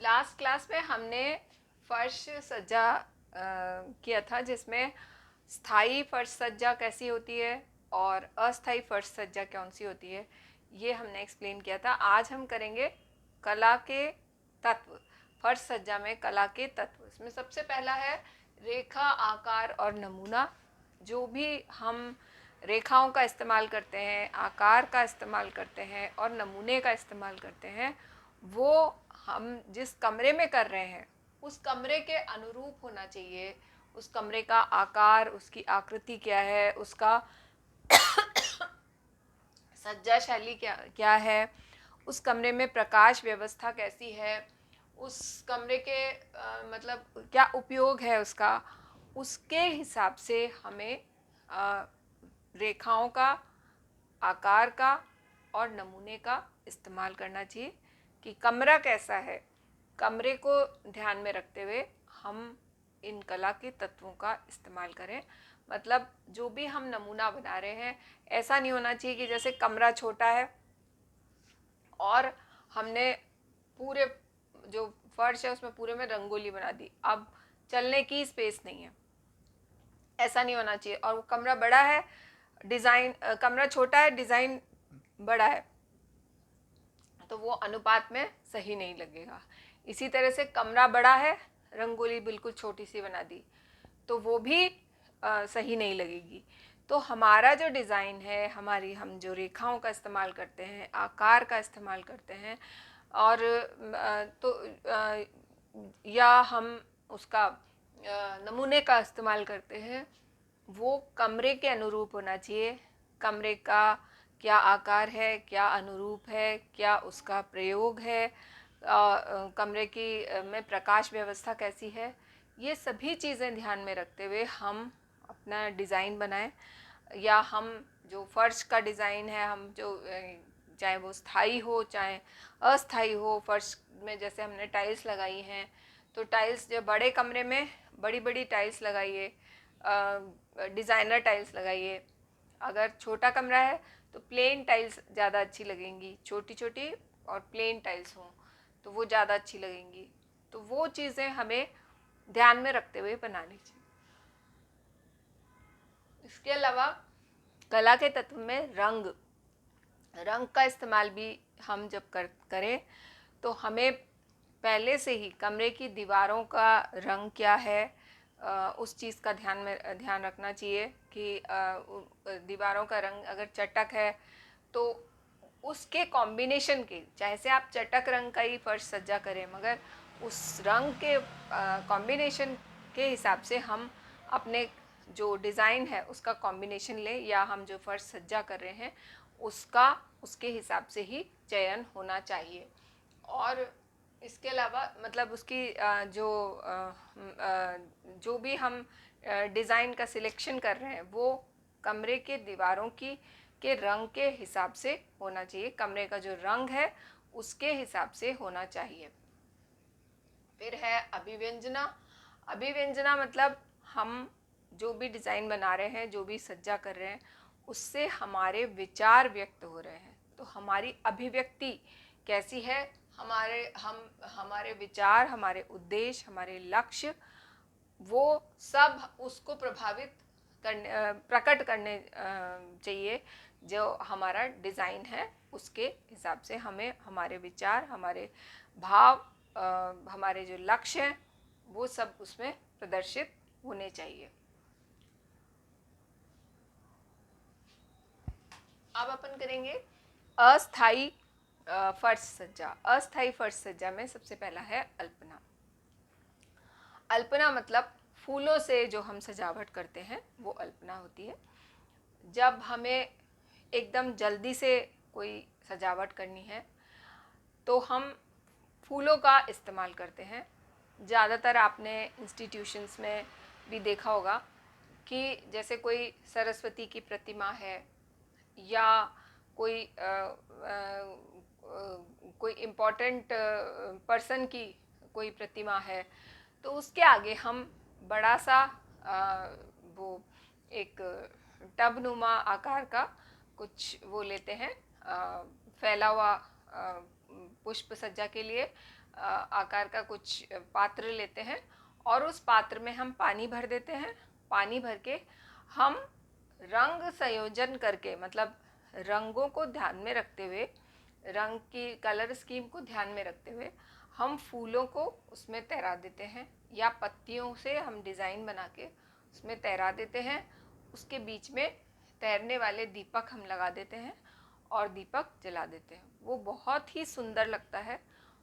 Last class में हमने फर्श सज्जा किया था, जिसमें स्थायी फर्श सज्जा कैसी होती है और अस्थायी फर्श सज्जा कौन सी होती है, ये हमने एक्सप्लेन किया था। आज हम करेंगे कला के तत्व। फर्श सज्जा में कला के तत्व, इसमें सबसे पहला है रेखा, आकार और नमूना। जो भी हम रेखाओं का इस्तेमाल करते हैं, आकार का इस्तेमाल करते हैं और नमूने का इस्तेमाल करते हैं, वो हम जिस कमरे में कर रहे हैं उस कमरे के अनुरूप होना चाहिए। उस कमरे का आकार, उसकी आकृति क्या है, उसका सज्जा शैली क्या क्या है, उस कमरे में प्रकाश व्यवस्था कैसी है, उस कमरे के मतलब क्या उपयोग है उसका, उसके हिसाब से हमें रेखाओं का, आकार का और नमूने का इस्तेमाल करना चाहिए कि कमरा कैसा है। कमरे को ध्यान में रखते हुए हम इन कला के तत्वों का इस्तेमाल करें। मतलब जो भी हम नमूना बना रहे हैं, ऐसा नहीं होना चाहिए कि जैसे कमरा छोटा है और हमने पूरे जो फर्श है उसमें पूरे में रंगोली बना दी, अब चलने की स्पेस नहीं है, ऐसा नहीं होना चाहिए। और वो कमरा बड़ा है, डिज़ाइन कमरा छोटा है, डिज़ाइन बड़ा है, तो वो अनुपात में सही नहीं लगेगा। इसी तरह से कमरा बड़ा है, रंगोली बिल्कुल छोटी सी बना दी, तो वो भी सही नहीं लगेगी। तो हमारा जो डिज़ाइन है, हमारी हम जो रेखाओं का इस्तेमाल करते हैं, आकार का इस्तेमाल करते हैं, और या हम उसका नमूने का इस्तेमाल करते हैं, वो कमरे के अनुरूप होना चाहिए। कमरे का क्या आकार है, क्या अनुरूप है, क्या उसका प्रयोग है, कमरे की में प्रकाश व्यवस्था कैसी है, ये सभी चीज़ें ध्यान में रखते हुए हम अपना डिज़ाइन बनाएं। या हम जो फर्श का डिज़ाइन है, हम जो चाहे वो स्थाई हो चाहे अस्थाई हो, फर्श में जैसे हमने टाइल्स लगाई हैं, तो टाइल्स जो बड़े कमरे में बड़ी बड़ी टाइल्स लगाइए, डिज़ाइनर टाइल्स लगाइए। अगर छोटा कमरा है तो प्लेन टाइल्स ज़्यादा अच्छी लगेंगी, छोटी छोटी और प्लेन टाइल्स हों तो वो ज़्यादा अच्छी लगेंगी। तो वो चीज़ें हमें ध्यान में रखते हुए बनानी चाहिए। इसके अलावा कला के तत्व में रंग का इस्तेमाल भी हम जब करें तो हमें पहले से ही कमरे की दीवारों का रंग क्या है, उस चीज़ का ध्यान रखना चाहिए कि दीवारों का रंग अगर चटक है तो उसके कॉम्बिनेशन के, चाहे से आप चटक रंग का ही फर्श सज्जा करें, मगर उस रंग के कॉम्बिनेशन के हिसाब से हम अपने जो डिज़ाइन है उसका कॉम्बिनेशन लें, या हम जो फर्श सज्जा कर रहे हैं उसका उसके हिसाब से ही चयन होना चाहिए। और इसके अलावा मतलब उसकी जो भी हम डिज़ाइन का सिलेक्शन कर रहे हैं वो कमरे के दीवारों की के रंग के हिसाब से होना चाहिए। कमरे का जो रंग है उसके हिसाब से होना चाहिए। फिर है अभिव्यंजना। अभिव्यंजना मतलब हम जो भी डिज़ाइन बना रहे हैं, जो भी सज्जा कर रहे हैं, उससे हमारे विचार व्यक्त हो रहे हैं, तो हमारी अभिव्यक्ति कैसी है, हमारे विचार, हमारे उद्देश्य, हमारे लक्ष्य, वो सब उसको प्रकट करने चाहिए। जो हमारा डिज़ाइन है उसके हिसाब से हमें हमारे विचार, हमारे भाव, हमारे जो लक्ष्य हैं वो सब उसमें प्रदर्शित होने चाहिए। अब अपन करेंगे अस्थाई फर्श सज्जा। अस्थाई फर्श सज्जा में सबसे पहला है अल्पना। अल्पना मतलब फूलों से जो हम सजावट करते हैं वो अल्पना होती है। जब हमें एकदम जल्दी से कोई सजावट करनी है तो हम फूलों का इस्तेमाल करते हैं। ज़्यादातर आपने इंस्टीट्यूशंस में भी देखा होगा कि जैसे कोई सरस्वती की प्रतिमा है या कोई कोई इम्पोर्टेंट पर्सन की कोई प्रतिमा है, तो उसके आगे हम बड़ा सा वो एक टब नुमा आकार का कुछ वो लेते हैं, फैला हुआ पुष्प सज्जा के लिए आकार का कुछ पात्र लेते हैं और उस पात्र में हम पानी भर देते हैं। पानी भर के हम रंग संयोजन करके, मतलब रंगों को ध्यान में रखते हुए, रंग की कलर स्कीम को ध्यान में रखते हुए हम फूलों को उसमें तैरा देते हैं, या पत्तियों से हम डिज़ाइन बना के उसमें तैरा देते हैं। उसके बीच में तैरने वाले दीपक हम लगा देते हैं और दीपक जला देते हैं। वो बहुत ही सुंदर लगता है,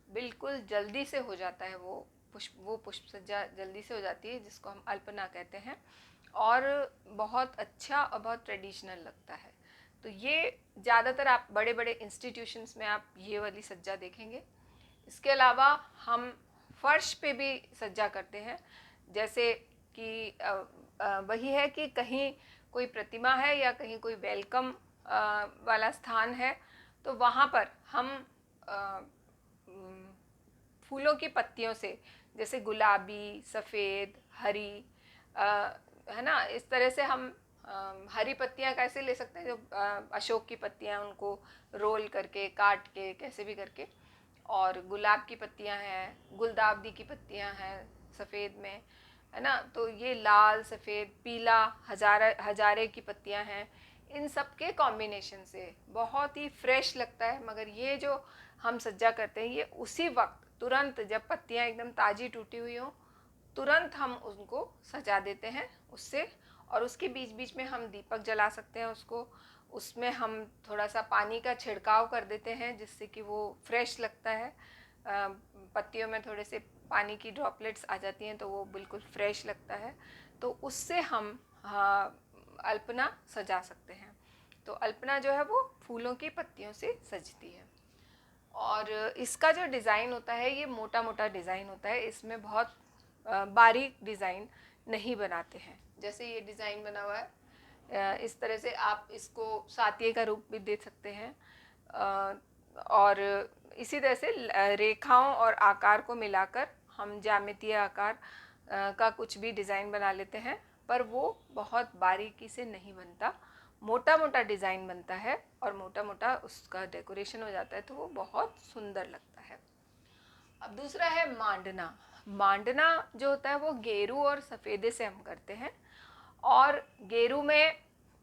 बिल्कुल जल्दी से हो जाता है। वो पुष्प सज्जा जल्दी से हो जाती है, जिसको हम अल्पना कहते हैं, और बहुत अच्छा और बहुत ट्रेडिशनल लगता है। तो ये ज़्यादातर आप बड़े बड़े इंस्टीट्यूशंस में आप ये वाली सज्जा देखेंगे। इसके अलावा हम फर्श पे भी सज्जा करते हैं, जैसे कि वही है कि कहीं कोई प्रतिमा है या कहीं कोई वेलकम वाला स्थान है, तो वहाँ पर हम फूलों की पत्तियों से, जैसे गुलाबी, सफ़ेद, हरी, है ना, इस तरह से हम हरी पत्तियाँ कैसे ले सकते हैं, जो अशोक की पत्तियाँ, उनको रोल करके, काट के, कैसे भी करके, और गुलाब की पत्तियां हैं, गुलदावदी की पत्तियां हैं सफ़ेद में, है ना, तो ये लाल, सफ़ेद, पीला, हजारे की पत्तियां हैं। इन सब के कॉम्बिनेशन से बहुत ही फ्रेश लगता है। मगर ये जो हम सज्जा करते हैं, ये उसी वक्त तुरंत, जब पत्तियां एकदम ताज़ी टूटी हुई हों, तुरंत हम उनको सजा देते हैं उससे। और उसके बीच बीच में हम दीपक जला सकते हैं उसको। उसमें हम थोड़ा सा पानी का छिड़काव कर देते हैं, जिससे कि वो फ्रेश लगता है। पत्तियों में थोड़े से पानी की ड्रॉपलेट्स आ जाती हैं, तो वो बिल्कुल फ्रेश लगता है। तो उससे हम अल्पना सजा सकते हैं। तो अल्पना जो है वो फूलों की पत्तियों से सजती है। और इसका जो डिज़ाइन होता है, ये मोटा मोटा डिज़ाइन होता है, इसमें बहुत बारीक डिज़ाइन नहीं बनाते हैं। जैसे ये डिज़ाइन बना हुआ है, इस तरह से आप इसको सातिये का रूप भी दे सकते हैं। और इसी तरह से रेखाओं और आकार को मिलाकर हम ज्यामितीय आकार का कुछ भी डिज़ाइन बना लेते हैं, पर वो बहुत बारीकी से नहीं बनता, मोटा मोटा डिज़ाइन बनता है और मोटा मोटा उसका डेकोरेशन हो जाता है, तो वो बहुत सुंदर लगता है। अब दूसरा है मांडना। मांडना जो होता है वो गेरू और सफ़ेदे से हम करते हैं, और गेरू में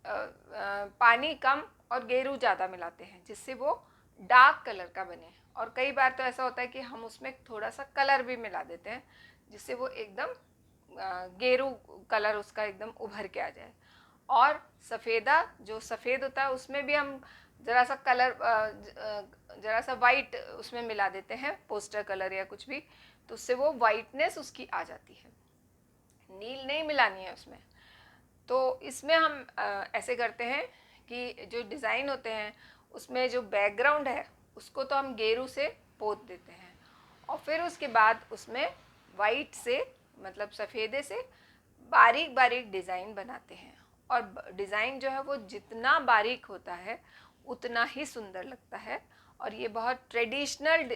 पानी कम और गेरू ज़्यादा मिलाते हैं, जिससे वो डार्क कलर का बने। और कई बार तो ऐसा होता है कि हम उसमें थोड़ा सा कलर भी मिला देते हैं, जिससे वो एकदम गेरू कलर उसका एकदम उभर के आ जाए। और सफ़ेदा, जो सफ़ेद होता है, उसमें भी हम ज़रा सा कलर, ज़रा सा वाइट उसमें मिला देते हैं, पोस्टर कलर या कुछ भी, तो उससे वो वाइटनेस उसकी आ जाती है। नील नहीं मिलानी है उसमें। तो इसमें हम ऐसे करते हैं कि जो डिज़ाइन होते हैं उसमें जो बैकग्राउंड है उसको तो हम गेरू से पोत देते हैं, और फिर उसके बाद उसमें वाइट से, मतलब सफ़ेदे से बारीक बारीक डिज़ाइन बनाते हैं। और डिज़ाइन जो है वो जितना बारीक होता है उतना ही सुंदर लगता है। और ये बहुत ट्रेडिशनल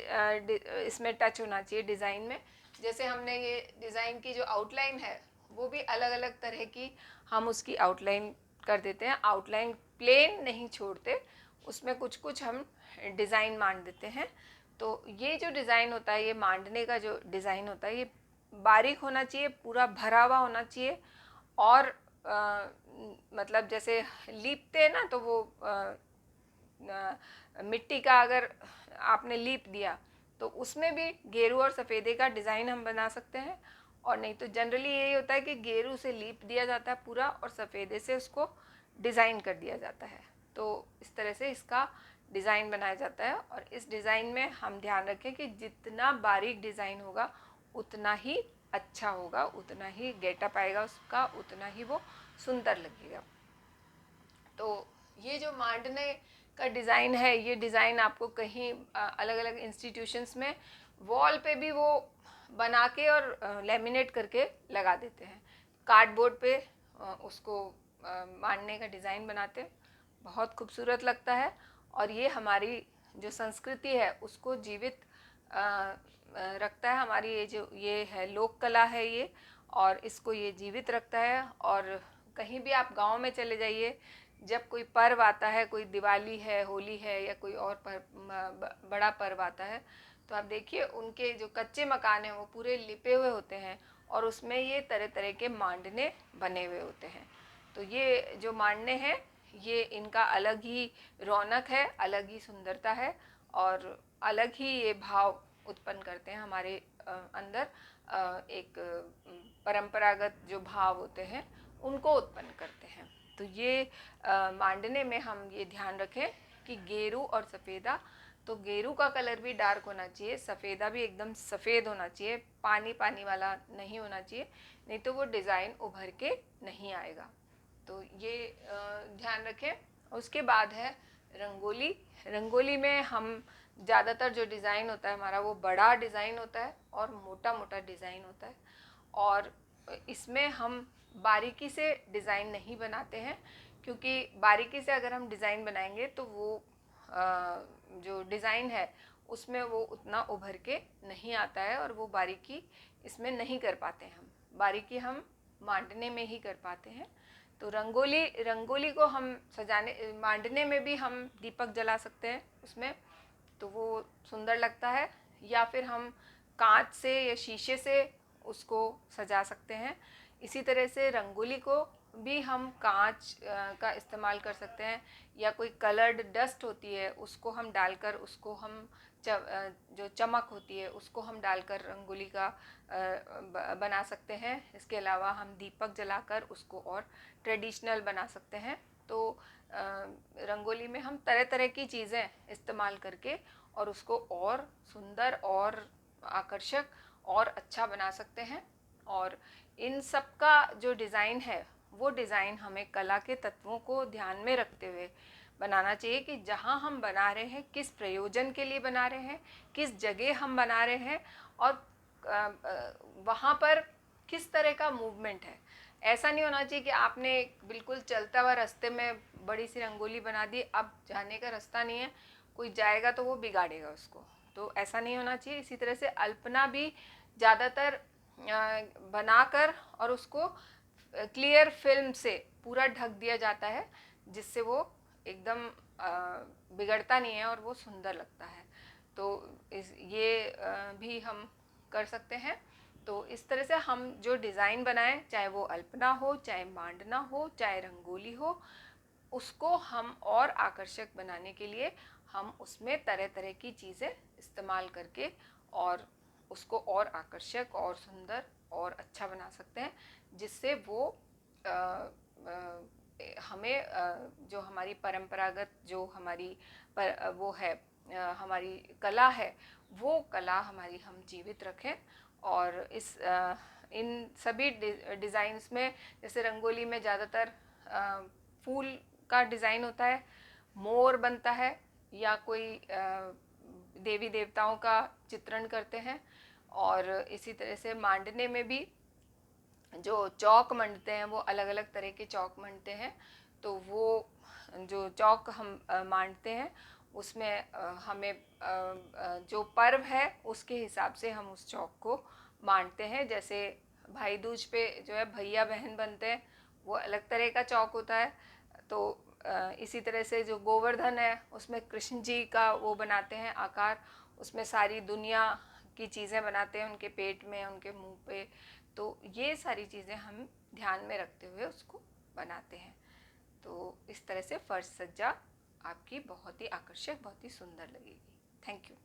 इसमें टच होना चाहिए डिज़ाइन में। जैसे हमने ये डिज़ाइन की जो आउटलाइन है, वो भी अलग अलग तरह की हम उसकी आउटलाइन कर देते हैं। आउटलाइन प्लेन नहीं छोड़ते, उसमें कुछ कुछ हम डिज़ाइन मान देते हैं। तो ये जो डिज़ाइन होता है, ये मांडने का जो डिज़ाइन होता है, ये बारीक होना चाहिए, पूरा भरा हुआ होना चाहिए। और मतलब जैसे लीपते हैं ना, तो वो मिट्टी का अगर आपने लीप दिया, तो उसमें भी गेरू और सफ़ेदे का डिज़ाइन हम बना सकते हैं। और नहीं तो जनरली यही होता है कि गेरू से लीप दिया जाता है पूरा, और सफ़ेदे से उसको डिज़ाइन कर दिया जाता है। तो इस तरह से इसका डिज़ाइन बनाया जाता है। और इस डिज़ाइन में हम ध्यान रखें कि जितना बारीक डिज़ाइन होगा उतना ही अच्छा होगा, उतना ही गेटअप आएगा उसका, उतना ही वो सुंदर लगेगा। तो ये जो मांडने का डिज़ाइन है, ये डिज़ाइन आपको कहीं अलग अलग इंस्टीट्यूशंस में वॉल पे भी वो बना के और लेमिनेट करके लगा देते हैं। कार्डबोर्ड पे उसको मांडने का डिज़ाइन बनाते हैं, बहुत खूबसूरत लगता है। और ये हमारी जो संस्कृति है उसको जीवित रखता है। हमारी ये है लोक कला है ये, और इसको ये जीवित रखता है। और कहीं भी आप गांव में चले जाइए, जब कोई पर्व आता है, कोई दिवाली है, होली है, या कोई और बड़ा पर्व आता है, तो आप देखिए उनके जो कच्चे मकान हैं वो पूरे लिपे हुए होते हैं और उसमें ये तरह तरह के मांडने बने हुए होते हैं। तो ये जो मांडने हैं ये इनका अलग ही रौनक है, अलग ही सुंदरता है और अलग ही ये भाव उत्पन्न करते हैं हमारे अंदर। एक परंपरागत जो भाव होते हैं उनको उत्पन्न करते हैं। तो ये मांडने में हम ये ध्यान रखें कि गेरू और सफ़ेदा, तो गेरू का कलर भी डार्क होना चाहिए, सफ़ेदा भी एकदम सफ़ेद होना चाहिए, पानी पानी वाला नहीं होना चाहिए, नहीं तो वो डिज़ाइन उभर के नहीं आएगा। तो ये ध्यान रखें। उसके बाद है रंगोली। रंगोली में हम ज़्यादातर जो डिज़ाइन होता है हमारा वो बड़ा डिज़ाइन होता है और मोटा मोटा डिज़ाइन होता है और इसमें हम बारीकी से डिज़ाइन नहीं बनाते हैं, क्योंकि बारीकी से अगर हम डिज़ाइन बनाएंगे तो वो जो डिज़ाइन है उसमें वो उतना उभर के नहीं आता है और वो बारीकी इसमें नहीं कर पाते हैं। हम बारीकी हम मांडने में ही कर पाते हैं। तो रंगोली को हम सजाने मांडने में भी हम दीपक जला सकते हैं उसमें, तो वो सुंदर लगता है, या फिर हम कांच से या शीशे से उसको सजा सकते हैं। इसी तरह से रंगोली को भी हम कांच का इस्तेमाल कर सकते हैं, या कोई कलर्ड डस्ट होती है उसको हम डालकर उसको हम जो चमक होती है उसको हम डालकर रंगोली का बना सकते हैं। इसके अलावा हम दीपक जलाकर उसको और ट्रेडिशनल बना सकते हैं। तो रंगोली में हम तरह तरह की चीज़ें इस्तेमाल करके और उसको और सुंदर और आकर्षक और अच्छा बना सकते हैं। और इन सब का जो डिज़ाइन है वो डिज़ाइन हमें कला के तत्वों को ध्यान में रखते हुए बनाना चाहिए कि जहाँ हम बना रहे हैं किस प्रयोजन के लिए बना रहे हैं, किस जगह हम बना रहे हैं और वहाँ पर किस तरह का मूवमेंट है। ऐसा नहीं होना चाहिए कि आपने बिल्कुल चलता हुआ रास्ते में बड़ी सी रंगोली बना दी, अब जाने का रास्ता नहीं है, कोई जाएगा तो वो बिगाड़ेगा उसको, तो ऐसा नहीं होना चाहिए। इसी तरह से अल्पना भी ज़्यादातर बनाकर और उसको क्लियर फिल्म से पूरा ढक दिया जाता है, जिससे वो एकदम बिगड़ता नहीं है और वो सुंदर लगता है। तो ये भी हम कर सकते हैं। तो इस तरह से हम जो डिज़ाइन बनाएं, चाहे वो अल्पना हो, चाहे मांडना हो, चाहे रंगोली हो, उसको हम और आकर्षक बनाने के लिए हम उसमें तरह तरह की चीज़ें इस्तेमाल करके और उसको और आकर्षक और सुंदर और अच्छा बना सकते हैं, जिससे वो हमें जो हमारी परंपरागत जो हमारी वो है हमारी कला है, वो कला हमारी हम जीवित रखें। और इन सभी डिज़ाइंस में, जैसे रंगोली में ज़्यादातर फूल का डिज़ाइन होता है, मोर बनता है, या कोई देवी देवताओं का चित्रण करते हैं। और इसी तरह से मांडने में भी जो चौक मंडते हैं वो अलग अलग तरह के चौक मंडते हैं। तो वो जो चौक हम मांडते हैं उसमें हमें जो पर्व है उसके हिसाब से हम उस चौक को मांडते हैं। जैसे भाई दूज पे जो है भैया बहन बनते हैं, वो अलग तरह का चौक होता है। तो इसी तरह से जो गोवर्धन है उसमें कृष्ण जी का वो बनाते हैं आकार, उसमें सारी दुनिया की चीज़ें बनाते हैं उनके पेट में, उनके मुंह पे। तो ये सारी चीज़ें हम ध्यान में रखते हुए उसको बनाते हैं। तो इस तरह से फर्श सज्जा आपकी बहुत ही आकर्षक, बहुत ही सुंदर लगेगी। Thank you.